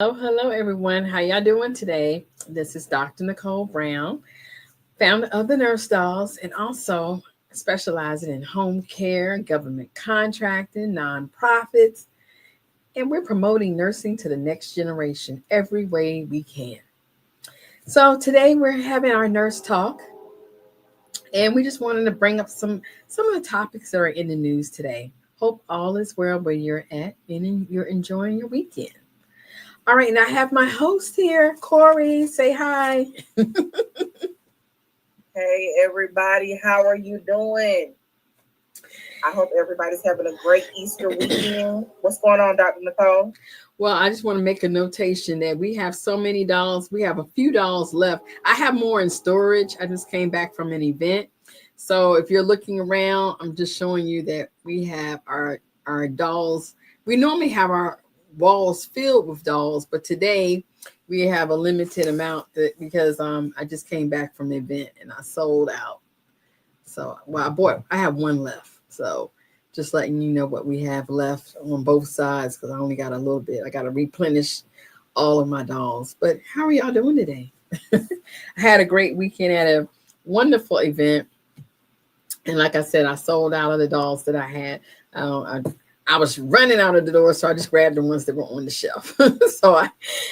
Hello, everyone. How y'all doing today? This is Dr. Nicole Brown, founder of the Nurse Dolls, and also specializing in home care, government contracting, nonprofits, and we're promoting nursing to the next generation every way we can. So today we're having our nurse talk, and we just wanted to bring up some of the topics that are in the news today. Hope all is well where you're at and you're enjoying your weekend. All right, and I have my host here, Corey. Say hi. Hey everybody, how are you doing? I hope everybody's having a great Easter weekend. What's going on, Dr. Nicole? Well, I just want to make a notation that we have so many dolls. We have a few dolls left. I have more in storage. I just came back from an event. So if you're looking around, I'm just showing you that we have our dolls. We normally have our walls filled with dolls, but today we have a limited amount that because I just came back from the event and I sold out. So I have one left. So just letting you know what we have left on both sides because I only got a little bit. I got to replenish all of my dolls. But how are y'all doing today? I had a great weekend at a wonderful event. And like I said, I sold out of the dolls that I had. I was running out of the door, so I just grabbed the ones that were on the shelf. So I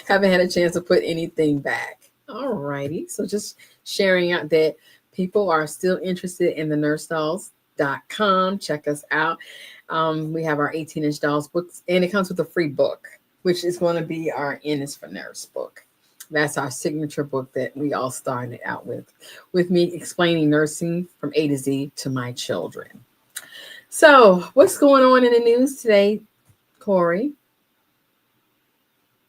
haven't had a chance to put anything back. All righty. So just sharing out that people are still interested in the nursedolls.com. Check us out. We have our 18-inch dolls books, and it comes with a free book, which is going to be our N is for Nurse book. That's our signature book that we all started out with me explaining nursing from A to Z to my children. So, what's going on in the news today, Corey?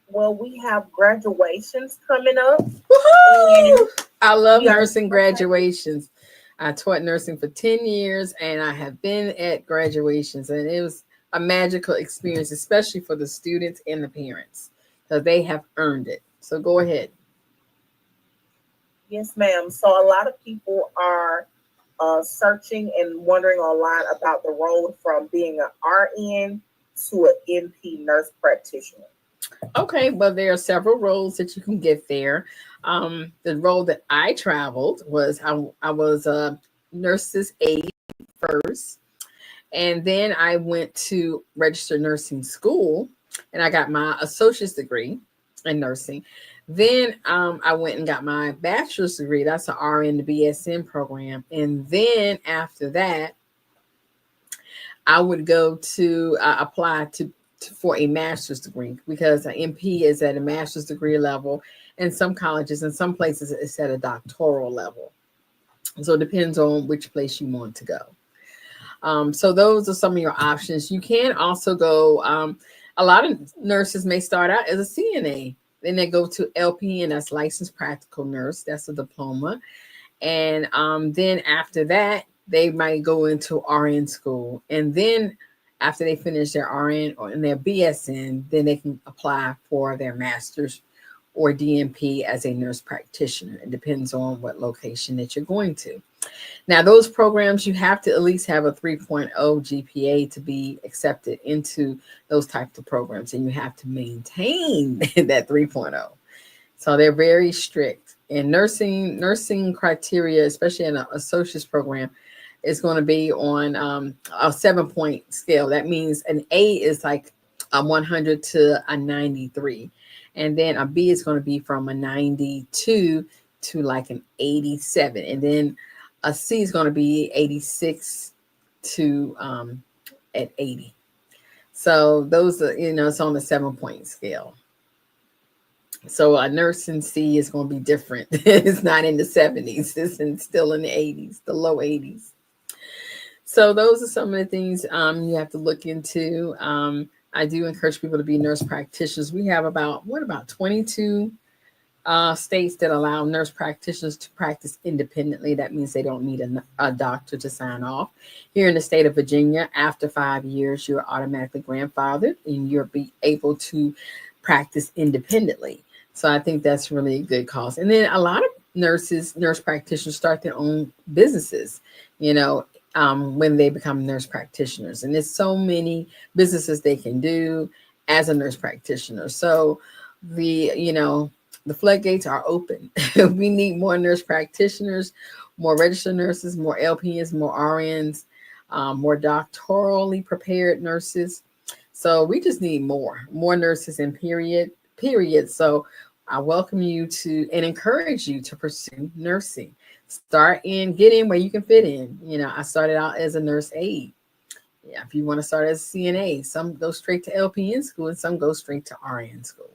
Well, we have graduations coming up, Woohoo! and I love we are nursing graduations. I taught nursing for 10 years and I have been at graduations, and it was a magical experience, especially for the students and the parents because they have earned it. So, go ahead. yes, ma'am. So a lot of people are searching and wondering online about the road from being an RN to an NP nurse practitioner. Okay, well, there are several roles that you can get there. The role that I traveled was I was a nurse's aide first, and then I went to registered nursing school, and I got my associate's degree in nursing. Then I went and got my bachelor's degree. That's an RN to BSN program, and then after that, I would go to apply to for a master's degree because an MP is at a master's degree level, and some colleges and some places it's at a doctoral level. So it depends on which place you want to go. So those are some of your options. You can also go. A lot of nurses may start out as a CNA, then they go to LPN, that's licensed practical nurse. That's a diploma, and then after that they might go into RN school, and then after they finish their RN or in their BSN, then they can apply for their master's or DNP as a nurse practitioner. It depends on what location that you're going to. Now, those programs, you have to at least have a 3.0 GPA to be accepted into those types of programs, and you have to maintain that 3.0. So they're very strict. And nursing criteria, especially in an associate's program, is going to be on a 7 point scale. That means an A is like a 100 to a 93. And then a B is going to be from a 92 to like an 87. And then a C is going to be 86 to at 80. So those are, it's on the 7 point scale. So a nurse in C is going to be different. It's not in the 70s. Still in the 80s, the low 80s. So those are some of the things you have to look into. I do encourage people to be nurse practitioners. We have about 22 states that allow nurse practitioners to practice independently. That means they don't need a doctor to sign off. Here in the state of Virginia, after 5 years, you're automatically grandfathered and you'll be able to practice independently. So I think that's really a good cause. And then a lot of nurse practitioners start their own businesses, when they become nurse practitioners. And there's so many businesses they can do as a nurse practitioner. So the floodgates are open. We need more nurse practitioners, more registered nurses, more LPNs, more RNs, more doctorally prepared nurses. So we just need more nurses in period. So I welcome you to and encourage you to pursue nursing. Get in where you can fit in. I started out as a nurse aide. Yeah, if you want to start as a CNA, some go straight to LPN school and some go straight to RN school.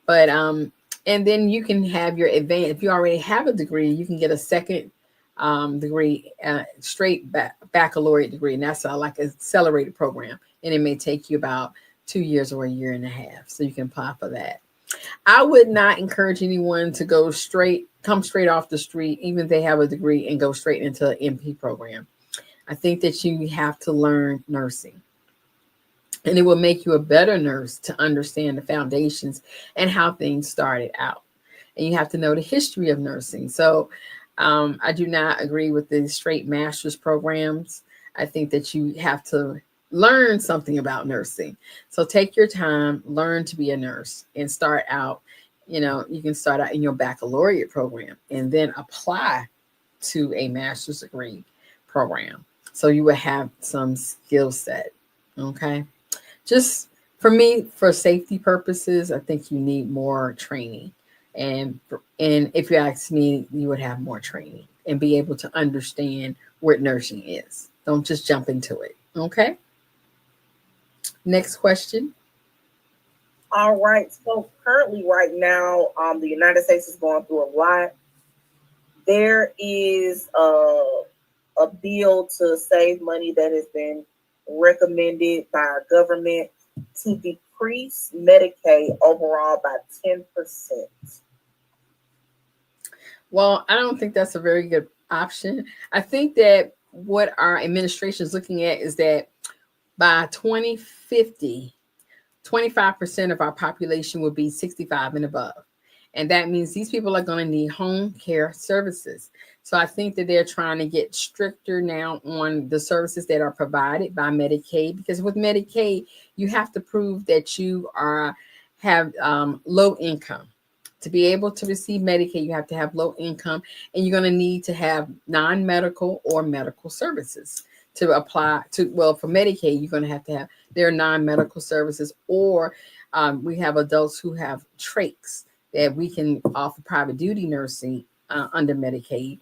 But and then you can have your advance. If you already have a degree, you can get a second degree, straight baccalaureate degree, and that's like an accelerated program, and it may take you about 2 years or a year and a half. So you can apply for that. I would not encourage anyone to come straight off the street, even if they have a degree, and go straight into an MP program. I think that you have to learn nursing. And it will make you a better nurse to understand the foundations and how things started out. And you have to know the history of nursing. So I do not agree with the straight master's programs. I think that you have to learn something about nursing. So take your time, learn to be a nurse, and start out. You can start out in your baccalaureate program and then apply to a master's degree program. So you will have some skill set. Okay. Just for safety purposes, I think you need more training. And if you ask me, you would have more training and be able to understand what nursing is. Don't just jump into it. Okay. Next question. All right. So currently, right now, the United States is going through a lot. There is a bill to save money that has been recommended by our government to decrease Medicaid overall by 10%. Well, I don't think that's a very good option. I think that what our administration is looking at is that by 2050, 25% of our population will be 65 and above. And that means these people are going to need home care services. So I think that they're trying to get stricter now on the services that are provided by Medicaid, because with Medicaid, you have to prove that you have low income. To be able to receive Medicaid, you have to have low income, and you're going to need to have non-medical or medical services to apply to. Well, for Medicaid, you're going to have their non-medical services, or we have adults who have trachs that we can offer private duty nursing under Medicaid.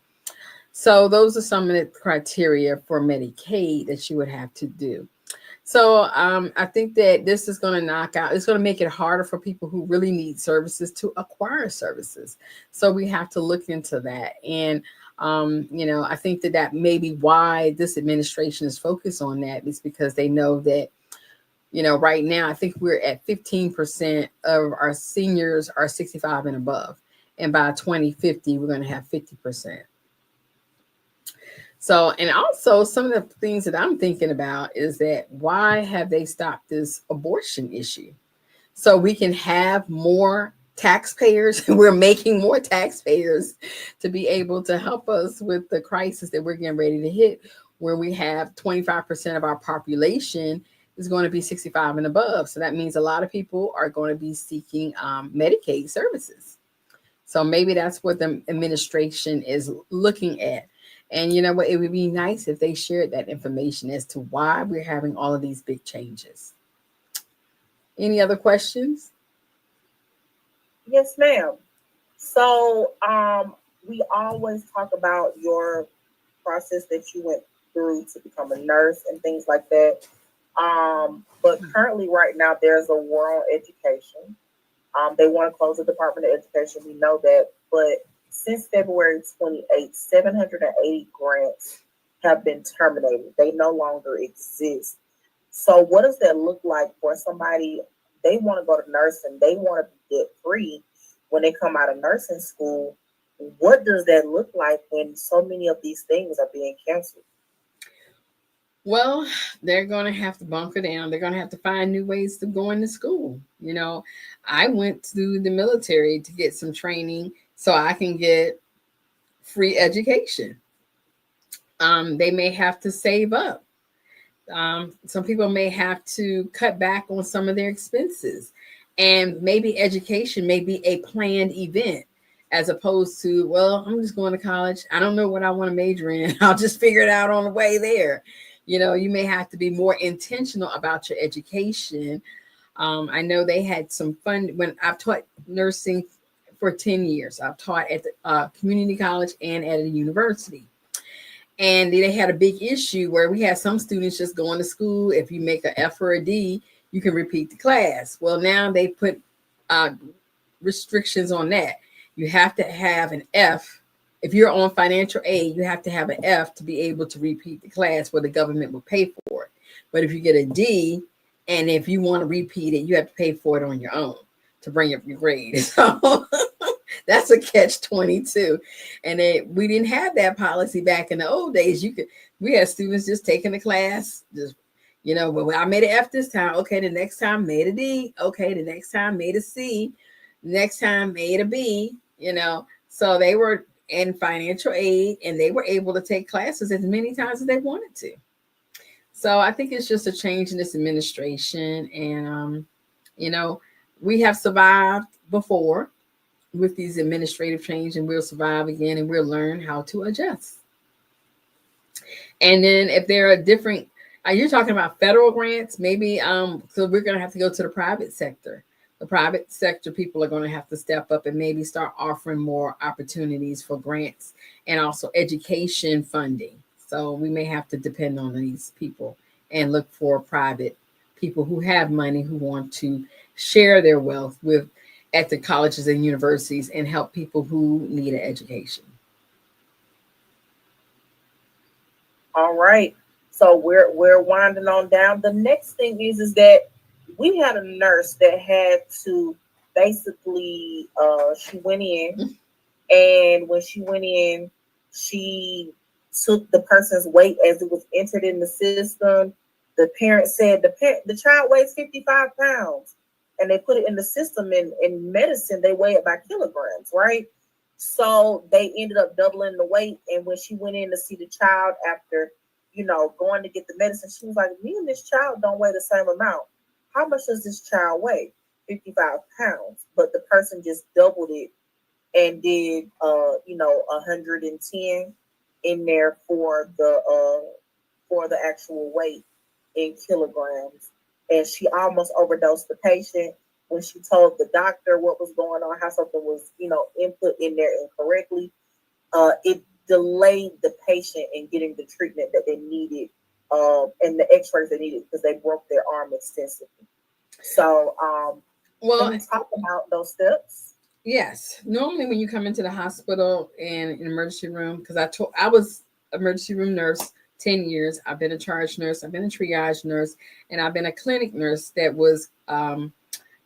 So those are some of the criteria for Medicaid that you would have to do. So I think that this is going to it's going to make it harder for people who really need services to acquire services. So we have to look into that. And, I think that may be why this administration is focused on that, is because they know that, right now, I think we're at 15% of our seniors are 65 and above. And by 2050, we're going to have 50%. So, and also some of the things that I'm thinking about is that why have they stopped this abortion issue? So we can have more taxpayers. We're making more taxpayers to be able to help us with the crisis that we're getting ready to hit, where we have 25% of our population is going to be 65 and above. So that means a lot of people are going to be seeking Medicaid services. So maybe that's what the administration is looking at. And you know what? It would be nice if they shared that information as to why we're having all of these big changes. Any other questions? Yes, ma'am. So we always talk about your process that you went through to become a nurse and things like that. But currently, right now, there's a war on education. They want to close the Department of Education. We know that. But since February 28th, 780 grants have been terminated. They no longer exist. So what does that look like for somebody? They want to go to nursing. They want to be debt free when they come out of nursing school. What does that look like when so many of these things are being canceled? Well, they're going to have to bunker down. They're going to have to find new ways to go into school. I went to the military to get some training so I can get free education. They may have to save up. Some people may have to cut back on some of their expenses. And maybe education may be a planned event as opposed to, well, I'm just going to college. I don't know what I want to major in. I'll just figure it out on the way there. You may have to be more intentional about your education. I know they had some fun when I've taught nursing for 10 years. I've taught at the community college and at a university. And they had a big issue where we had some students just going to school. If you make an F or a D, you can repeat the class. Well, now they put restrictions on that. You have to have an F. If you're on financial aid, you have to have an F to be able to repeat the class where the government will pay for it. But if you get a D, and if you want to repeat it, you have to pay for it on your own to bring up your grade. So that's a catch-22. And we didn't have that policy back in the old days. We had students just taking the class, just, well, I made an F this time. Okay, the next time made a D. Okay, the next time made a C. The next time made a B, So they were in financial aid and they were able to take classes as many times as they wanted to. So I think it's just a change in this administration. And, we have survived before with these administrative change, and we'll survive again, and we'll learn how to adjust. And then if there are different, you're talking about federal grants, maybe, so we're going to have to go to the private sector. The private sector people are going to have to step up and maybe start offering more opportunities for grants and also education funding. So we may have to depend on these people and look for private people who have money, who want to share their wealth at the colleges and universities and help people who need an education. All right. So we're winding on down. The next thing is that we had a nurse that had to basically she went in, and when she went in, she took the person's weight as it was entered in the system. The parent said the child weighs 55 pounds, and they put it in the system. In medicine, they weigh it by kilograms, right? So they ended up doubling the weight. And when she went in to see the child after, going to get the medicine, she was like, me and this child don't weigh the same amount. How much does this child weigh? 55 pounds. But the person just doubled it and did, 110 in there for the actual weight in kilograms. And she almost overdosed the patient when she told the doctor what was going on, how something was, input in there incorrectly. It delayed the patient in getting the treatment that they needed, and the x-rays they needed, because they broke their arm extensively. So, can we talk about those steps? Yes. Normally when you come into the hospital and an emergency room, because I was emergency room nurse 10 years. I've been a charge nurse. I've been a triage nurse, and I've been a clinic nurse that was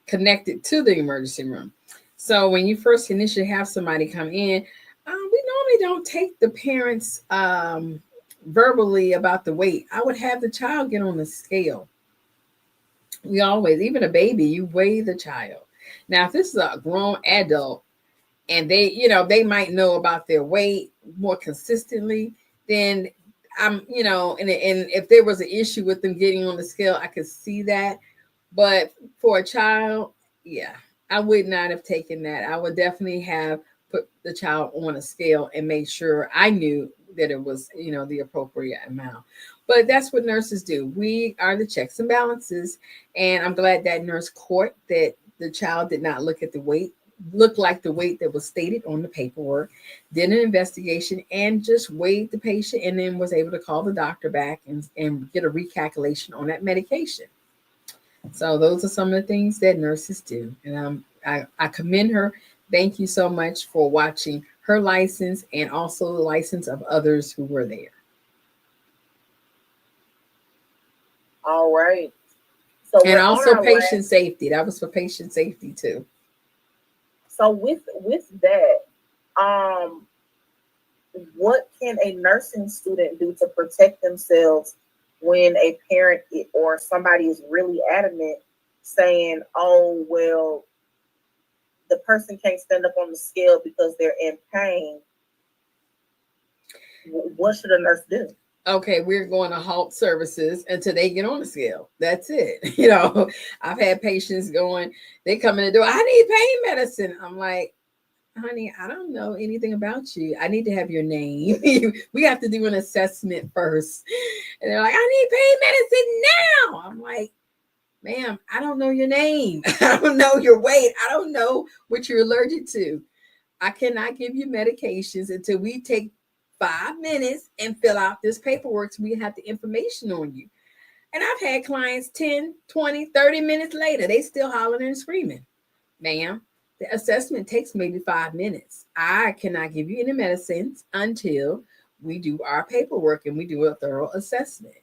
connected to the emergency room. So when you first initially have somebody come in, we normally don't take the parents verbally about the weight. I would have the child get on the scale. We always, even a baby, you weigh the child. Now, if this is a grown adult and they might know about their weight more consistently, then and if there was an issue with them getting on the scale, I could see that. But for a child, yeah, I would not have taken that. I would definitely have put the child on a scale and made sure I knew that it was, the appropriate amount. But that's what nurses do. We are the checks and balances. And I'm glad that nurse caught that the child did not look like the weight that was stated on the paperwork, did an investigation and just weighed the patient, and then was able to call the doctor back and get a recalculation on that medication. So those are some of the things that nurses do. And I commend her. Thank you so much for watching her license and also the license of others who were there. All right. So and also patient safety. That was for patient safety too. So with that, what can a nursing student do to protect themselves when a parent or somebody is really adamant saying, oh, well, the person can't stand up on the scale because they're in pain? What should a nurse do? okay, we're going to halt services until they get on the scale. That's it. I've had patients going, they come in the door, I need pain medicine. I'm like, honey, I don't know anything about you. I need to have your name. We have to do an assessment first. And they're like, I need pain medicine now. I'm like, ma'am, I don't know your name. I don't know your weight. I don't know what you're allergic to. I cannot give you medications until we take 5 minutes and fill out this paperwork so we have the information on you. And I've had clients 10, 20, 30 minutes later, they still hollering and screaming. Ma'am, the assessment takes maybe 5 minutes. I cannot give you any medicines until we do our paperwork and we do a thorough assessment.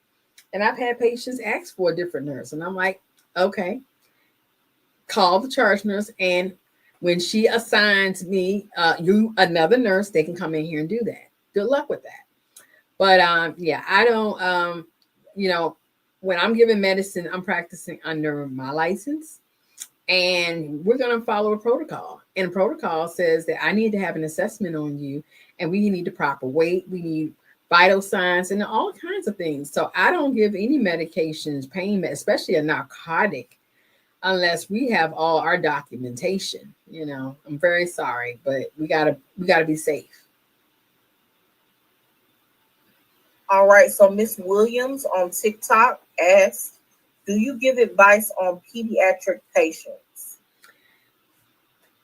And I've had patients ask for a different nurse. And I'm like, okay, call the charge nurse. And when she assigns me you another nurse, they can come in here and do that. Good luck with that. But yeah, I don't, when I'm giving medicine, I'm practicing under my license. And we're going to follow a protocol. And a protocol says that I need to have an assessment on you, and we need the proper weight. We need vital signs and all kinds of things. So I don't give any medications, especially a narcotic, unless we have all our documentation. I'm very sorry, but we gotta be safe. All right. So Miss Williams on TikTok asked, do you give advice on pediatric patients?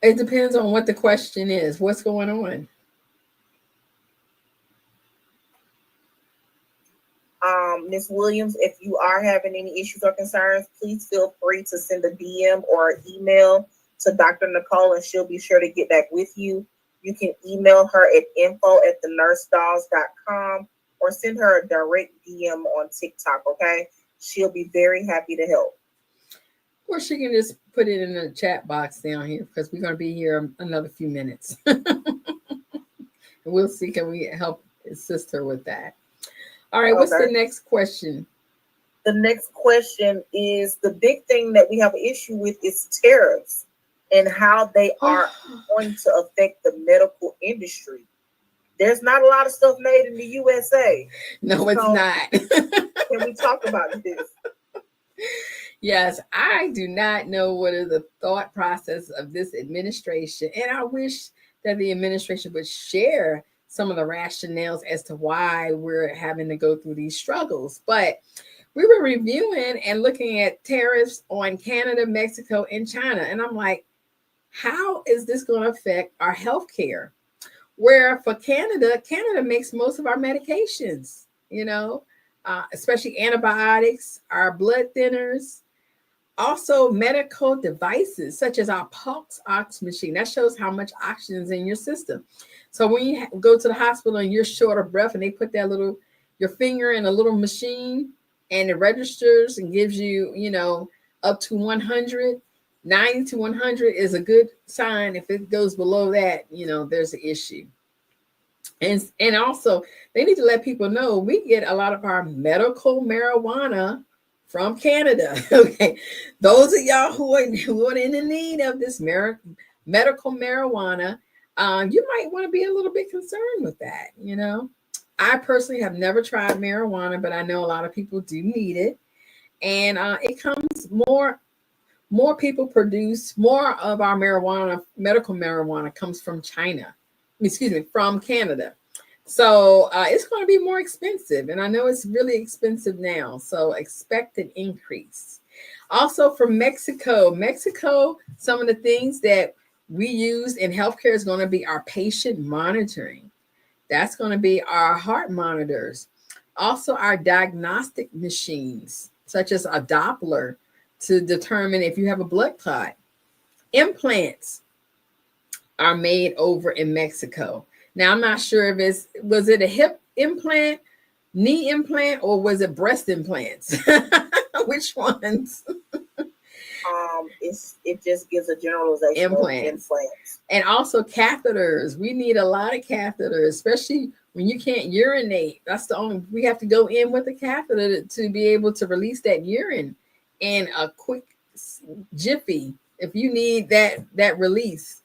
It depends on what the question is. What's going on? Miss Williams, if you are having any issues or concerns, please feel free to send a DM or email to Dr. Nicole, and she'll be sure to get back with you. You can email her at info@thenursedolls.com or send her a direct DM on TikTok, okay? She'll be very happy to help. Or she can just put it in the chat box down here because we're going to be here another few minutes. We'll see, can we help assist her with that? All right, what's the next question? The next question is, the big thing that we have an issue with is tariffs and how they are going to affect the medical industry. There's not a lot of stuff made in the USA. No, it's not. Can we talk about this? Yes, I do not know what is the thought process of this administration. And I wish that the administration would share some of the rationales as to why we're having to go through these struggles. But we were reviewing and looking at tariffs on Canada, Mexico, and China. And I'm like, how is this going to affect our healthcare? Where for Canada makes most of our medications, especially antibiotics, our blood thinners, also medical devices such as our pulse ox machine. That shows how much oxygen is in your system. So when you go to the hospital and you're short of breath and they put your finger in a little machine and it registers and gives you, up to 100, 90 to 100 is a good sign. If it goes below that, there's an issue. And also they need to let people know we get a lot of our medical marijuana from Canada. Okay, those of y'all who are in the need of this medical marijuana, you might want to be a little bit concerned with that. I personally have never tried marijuana, but I know a lot of people do need it, and it comes more people produce more of our medical marijuana comes from from Canada. So it's going to be more expensive. And I know it's really expensive now. So expect an increase. Also from Mexico, some of the things that we use in healthcare is going to be our patient monitoring. That's going to be our heart monitors. Also our diagnostic machines, such as a Doppler to determine if you have a blood clot. Implants are made over in Mexico. Now, I'm not sure if was it a hip implant, knee implant, or was it breast implants? Which ones? It just gives a generalization implants. And also catheters. We need a lot of catheters, especially when you can't urinate. That's we have to go in with a catheter to be able to release that urine in a quick jiffy if you need that release.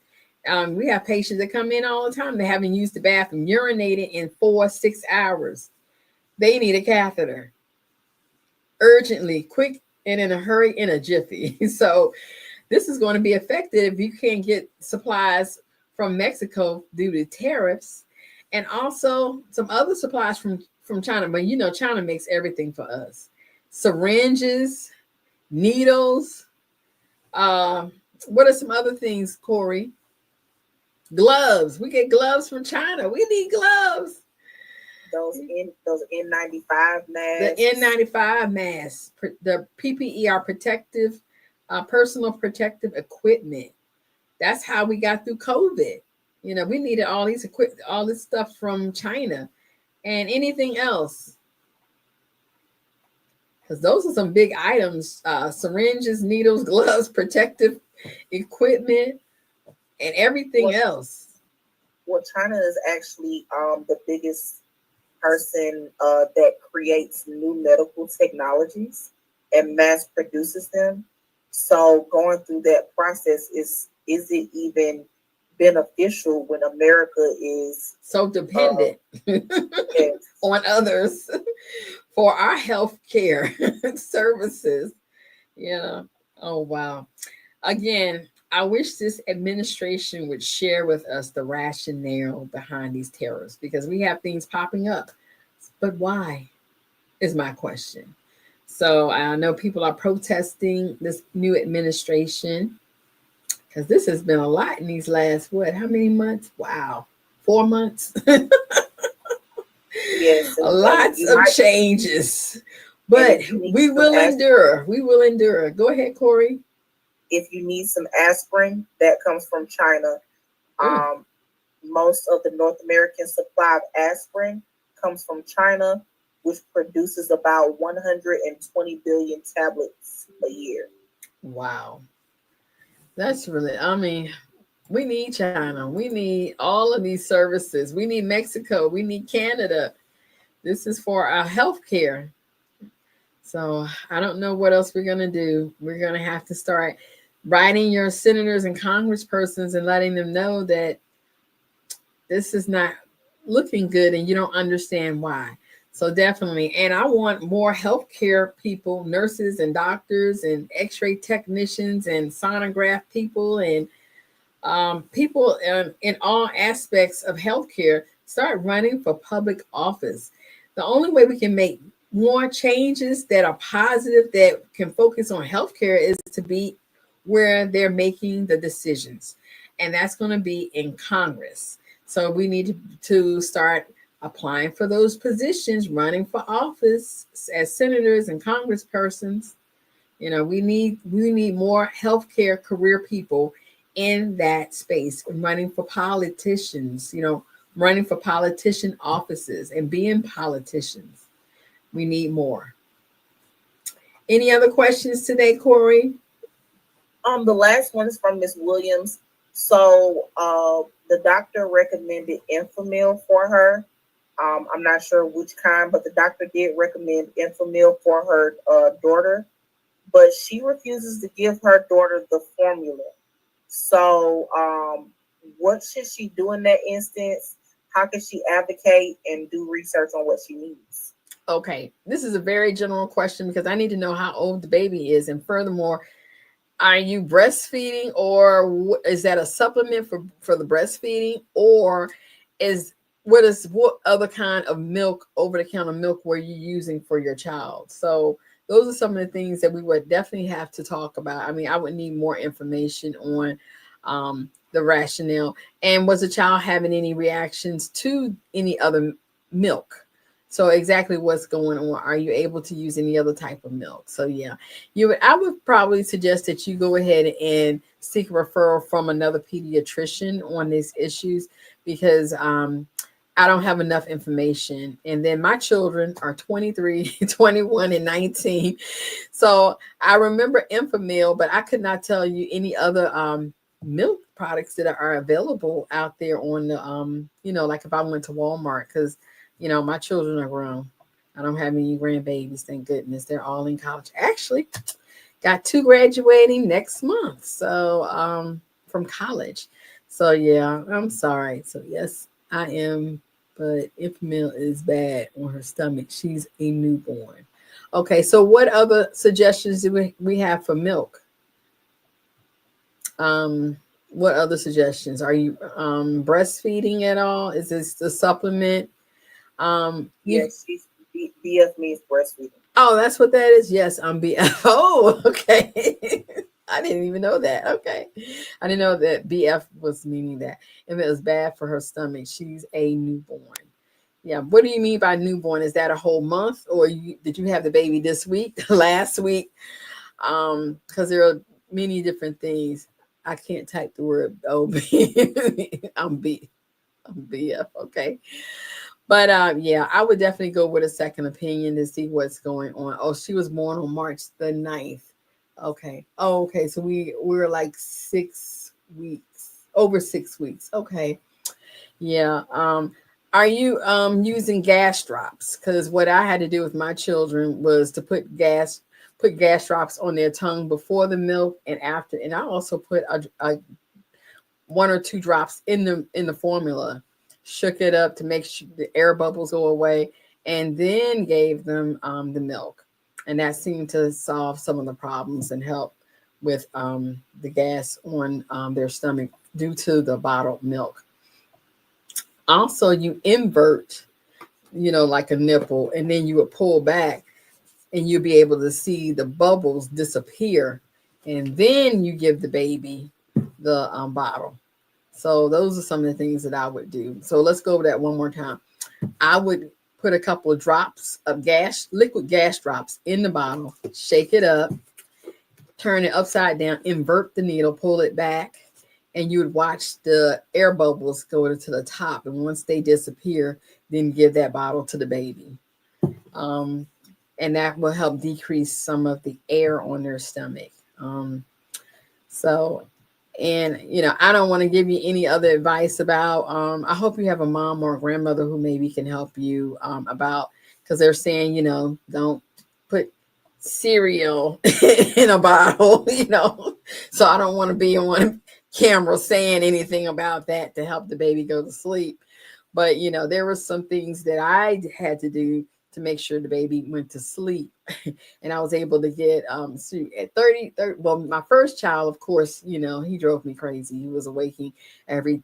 We have patients that come in all the time. They haven't used the bathroom, urinated in 4-6 hours. They need a catheter urgently, quick, and in a hurry, in a jiffy. So this is going to be affected if you can't get supplies from Mexico due to tariffs, and also some other supplies from China. But China makes everything for us: syringes, needles. Uh, what are some other things, Corey? Gloves. We get gloves from China. We need gloves. Those N95 masks. The N95 masks, the PPE are protective, personal protective equipment. That's how we got through COVID. We needed all this stuff from China, and anything else, because those are some big items: syringes, needles, gloves, protective equipment, and everything else. Well, China is actually the biggest person that creates new medical technologies and mass produces them. So going through that process, is it even beneficial when America is so dependent on others for our health care services? Oh, wow. Again, I wish this administration would share with us the rationale behind these tariffs, because we have things popping up. But why is my question. So I know people are protesting this new administration, because this has been a lot in these last, how many months? Wow. 4 months. Yes. Lots of changes. But we will endure. We will endure. Go ahead, Corey. If you need some aspirin, that comes from China. Most of the North American supply of aspirin comes from China, which produces about 120 billion tablets a year. Wow. That's really, we need China. We need all of these services. We need Mexico. We need Canada. This is for our health care. So I don't know what else we're going to do. We're going to have to start writing your senators and congresspersons and letting them know that this is not looking good and you don't understand why. So definitely. And I want more healthcare people, nurses and doctors and x-ray technicians and sonograph people and people in all aspects of healthcare start running for public office. The only way we can make more changes that are positive, that can focus on healthcare, is to be where they're making the decisions. And that's going to be in Congress. So we need to start applying for those positions, running for office as senators and congresspersons. We need more healthcare career people in that space, running for politicians, running for politician offices and being politicians. We need more. Any other questions today, Corey? The last one is from Miss Williams. So the doctor recommended Enfamil for her. I'm not sure which kind, but the doctor did recommend Enfamil for her daughter, but she refuses to give her daughter the formula. So what should she do in that instance? How can she advocate and do research on what she needs? Okay, this is a very general question because I need to know how old the baby is. And furthermore, are you breastfeeding, or is that a supplement for the breastfeeding, or what other kind of milk, over-the-counter milk, were you using for your child? So those are some of the things that we would definitely have to talk about. I would need more information on the rationale. And was the child having any reactions to any other milk? So exactly what's going on. Are you able to use any other type of milk? So yeah, I would probably suggest that you go ahead and seek a referral from another pediatrician on these issues, because I don't have enough information. And then my children are 23, 21, and 19. So I remember Enfamil, but I could not tell you any other milk products that are available out there on the, like if I went to Walmart, because my children are grown. I don't have any grandbabies, thank goodness. They're all in college. Actually, got 2 graduating next month. So from college. So yeah, I'm sorry. So yes, I am but Enfamil is bad on her stomach. She's a newborn. Okay, so what other suggestions do we have for milk? What other suggestions? Are you breastfeeding at all? Is this the supplement? Yes, she's BF means breastfeeding. Oh, that's what that is. Yes, I'm BF. Oh, okay. I didn't even know that. Okay. I didn't know that BF was meaning that. If it was bad for her stomach, she's a newborn. Yeah. What do you mean by newborn? Is that a whole month, or did you have the baby this week, last week? Because there are many different things. I can't type the word OB. I'm BF. Okay. But yeah, I would definitely go with a second opinion to see what's going on. Oh, she was born on March the 9th. Okay. Oh, okay. So we're like 6 weeks, over 6 weeks. Okay. Yeah. Are you using gas drops? Because what I had to do with my children was to put gas drops on their tongue before the milk and after, and I also put a 1 or 2 drops in the formula, shook it up to make sure the air bubbles go away, and then gave them the milk. And that seemed to solve some of the problems and help with the gas on their stomach due to the bottled milk. Also, you invert, like a nipple, and then you would pull back and you'll be able to see the bubbles disappear. And then you give the baby the bottle. So those are some of the things that I would do. So let's go over that one more time. I would put a couple of drops of liquid gas drops in the bottle, shake it up, turn it upside down, invert the needle, pull it back, and you would watch the air bubbles go to the top. And once they disappear, then give that bottle to the baby. And that will help decrease some of the air on their stomach. And I don't want to give you any other advice about, I hope you have a mom or a grandmother who maybe can help you about, because they're saying, don't put cereal in a bottle, So I don't want to be on camera saying anything about that to help the baby go to sleep. But, there were some things that I had to do to make sure the baby went to sleep. And I was able to get at 30, well, my first child, of course, he drove me crazy. He was awaking every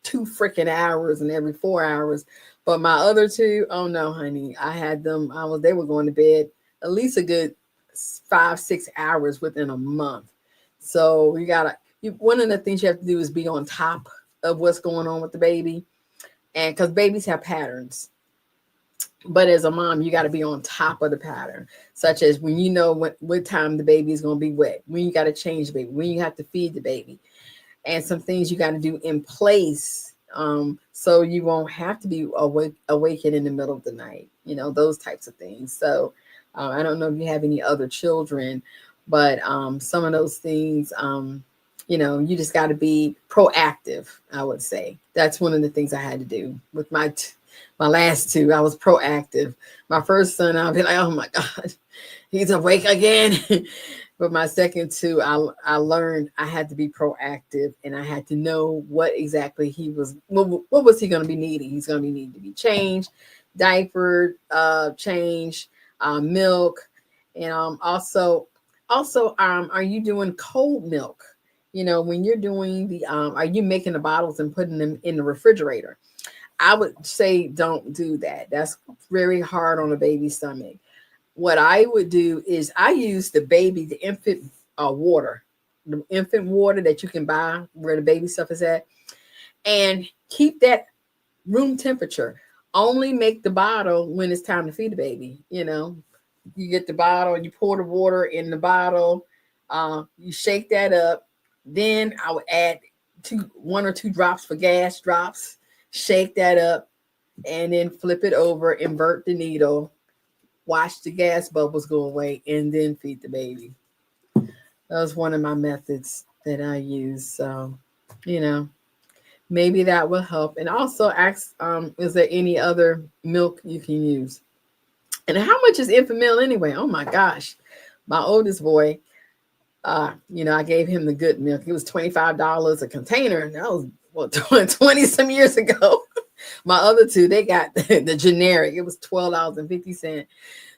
2 freaking hours and every 4 hours. But my other 2, oh no, honey, I had them, they were going to bed at least a good 5-6 hours within a month. So one of the things you have to do is be on top of what's going on with the baby. And because babies have patterns. But as a mom, you got to be on top of the pattern, such as when what time the baby is going to be wet, when you got to change the baby, when you have to feed the baby, and some things you got to do in place so you won't have to be awakened in the middle of the night, those types of things. So I don't know if you have any other children, but some of those things, you just got to be proactive, I would say. That's one of the things I had to do with my last 2. I was proactive. My first son, I'll be like, oh my God, he's awake again. But my second 2, I learned I had to be proactive, and I had to know what exactly what was he going to be needing? He's going to be needing to be changed, diapered, changed, milk. And also, are you doing cold milk? When you're doing are you making the bottles and putting them in the refrigerator? I would say don't do that. That's very hard on a baby's stomach. What I would do is I use the infant water, the infant water that you can buy where the baby stuff is at, and keep that room temperature. Only make the bottle when it's time to feed the baby. You get the bottle and you pour the water in the bottle. You shake that up. Then I would add 1 or 2 drops for gas drops. Shake that up and then flip it over, invert the needle, watch the gas bubbles go away, and then feed the baby. That was one of my methods that I use. So, maybe that will help. And also ask, is there any other milk you can use? And how much is Enfamil anyway? Oh my gosh. My oldest boy, I gave him the good milk. It was $25 a container. That was 20 some years ago. My other two, they got the generic. It was $12.50.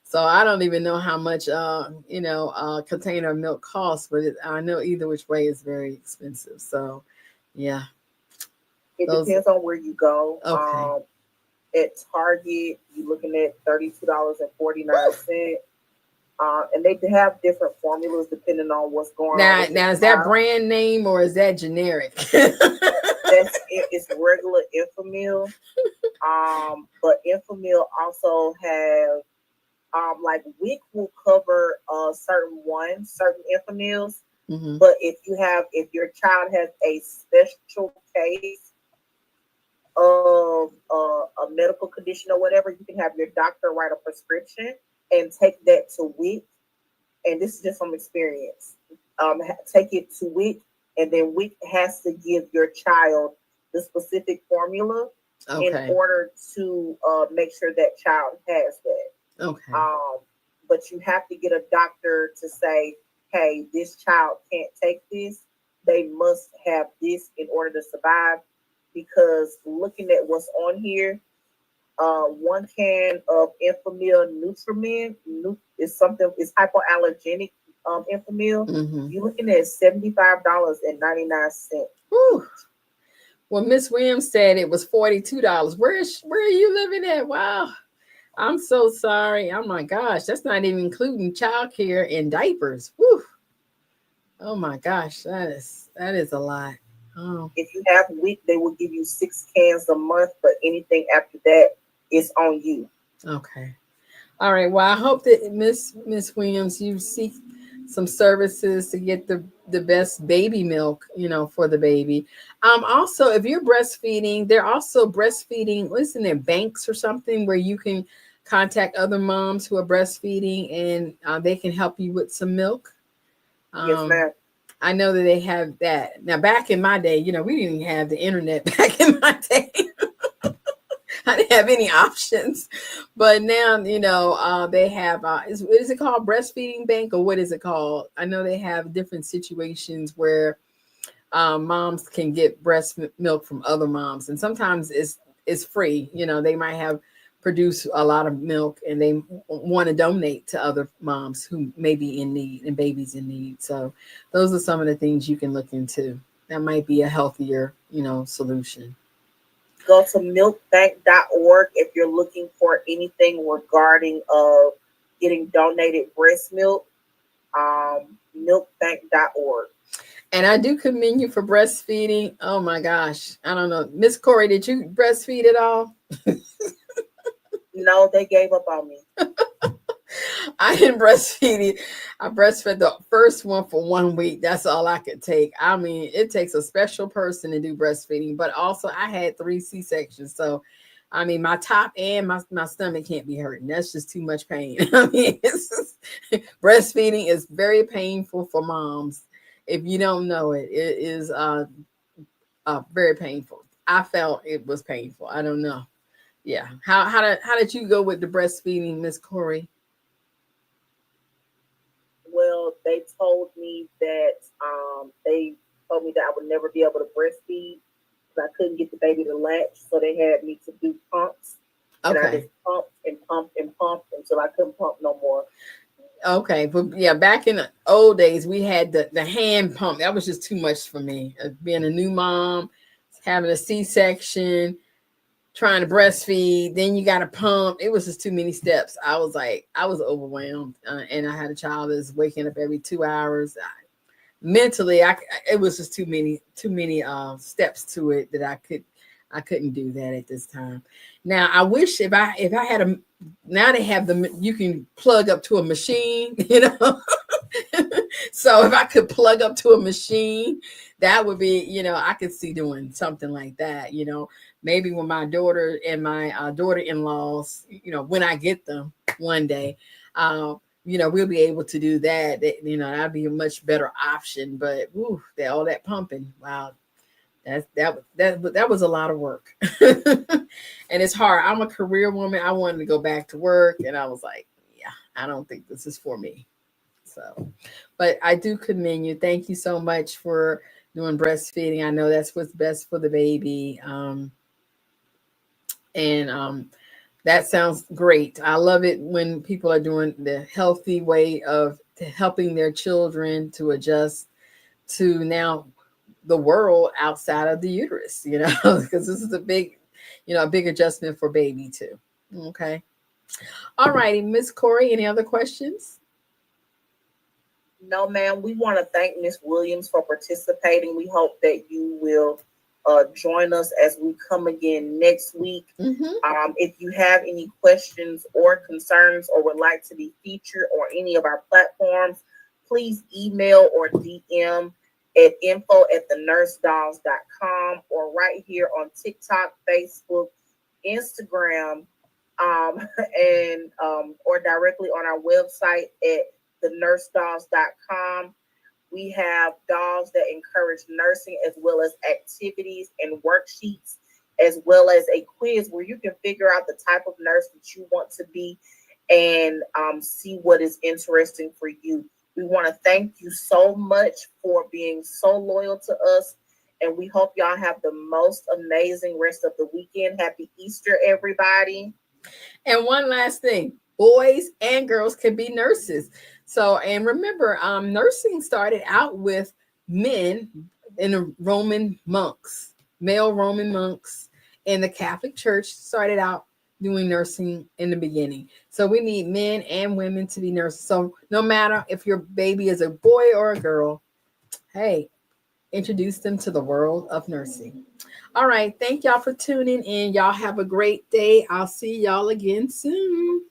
So I don't even know how much container of milk costs, but I know either which way is very expensive. So yeah, It those depends on where you go. okay. At Target, you're looking at $32.49. And they have different formulas depending on what's going on Now, with your now is that child. brand name or is that generic? It's regular Enfamil. But Enfamil also have like WIC will cover certain Enfamils. Hmm. But if your child has a special case of a medical condition or whatever, you can have your doctor write a prescription and take that to WIC. And this is just from experience. Take it to WIC, and then WIC has to give your child the specific formula in Okay. order to make sure that child has that. Okay. But you have to get a doctor to say, hey, this child can't take this. They must have this in order to survive. Because looking at what's on here, 1 can of Enfamil Nutrament is something is hypoallergenic Enfamil. Hmm. You're looking at $75.99 each. Whew. Well, Miss Williams said it was $42. Where are you living at? Wow. I'm so sorry. Oh my gosh, that's not even including childcare and diapers. Whew. Oh my gosh, that is a lot. Oh, If you have WIC, they will give you 6 cans a month, but anything after that is on you. okay. All right. Well, I hope that Miss Williams, you seek some services to get the best baby milk, for the baby. Also, if you're breastfeeding, they're also breastfeeding. Listen, there banks or something where you can contact other moms who are breastfeeding, and they can help you with some milk. Yes, Um, ma'am. I know that they have that now. Back in my day, we didn't even have the internet. Back in my day, I didn't have any options, but now they have. Is it called breastfeeding bank or what is it called? I know they have different situations where moms can get breast milk from other moms, and sometimes it's free. They might have produced a lot of milk and they want to donate to other moms who may be in need and babies in need. So those are some of the things you can look into. That might be a healthier, solution. Go to milkbank.org if you're looking for anything regarding getting donated breast milk. Milkbank.org. And I do commend you for breastfeeding. Oh my gosh. I don't know. Miss Corey, did you breastfeed at all? No, they gave up on me. I didn't breastfeed it. I breastfed the first one for 1 week. That's all I could take. I mean, it takes a special person to do breastfeeding, but also I had 3 C-sections. So, I mean, my top and my stomach can't be hurting. That's just too much pain. I mean, breastfeeding is very painful for moms. If you don't know it, it is very painful. I felt it was painful. I don't know. Yeah. How did you go with the breastfeeding, Miss Corey? Well, they told me that they told me that I would never be able to breastfeed because I couldn't get the baby to latch. So they had me to do pumps, and I Okay. just pumped and pumped and pumped until I couldn't pump no more. Okay, but yeah, back in the old days, we had the hand pump. That was just too much for me. Being a new mom, having a C-section, trying to breastfeed, then you got to pump. It was just too many steps. I was overwhelmed, and I had a child that's waking up every 2 hours. Mentally, it was just too many steps to it that I couldn't do that at this time. Now I wish if I had a now they have you can plug up to a machine, so if I could plug up to a machine, that would be, I could see doing something like that, maybe when my daughter and my daughter-in-laws, when I get them one day, uh, we'll be able to do that. That'd be a much better option. But all that pumping, wow, that was a lot of work. And it's hard. I'm a career woman. I wanted to go back to work, and I was like, yeah, I don't think this is for me. So, but I do commend you. Thank you so much for doing breastfeeding. I know that's what's best for the baby. And that sounds great. I love it when people are doing the healthy way of helping their children to adjust to now the world outside of the uterus, because this is a big, a big adjustment for baby too. Okay. All righty, Miss Corey, any other questions? No, ma'am. We want to thank Miss Williams for participating. We hope that you will join us as we come again next week. If you have any questions or concerns or would like to be featured on any of our platforms, please email or DM at info@thenursedolls.com or right here on TikTok, Facebook, Instagram, and or directly on our website at thenursedolls.com. We have dolls that encourage nursing as well as activities and worksheets, as well as a quiz where you can figure out the type of nurse that you want to be and see what is interesting for you. We want to thank you so much for being so loyal to us, and we hope y'all have the most amazing rest of the weekend. Happy Easter, everybody. And one last thing, boys and girls can be nurses. So, and remember, nursing started out with men in the Roman monks, male Roman monks, and the Catholic Church started out doing nursing in the beginning. So we need men and women to be nurses. So no matter if your baby is a boy or a girl, hey, introduce them to the world of nursing. All right. Thank y'all for tuning in. Y'all have a great day. I'll see y'all again soon.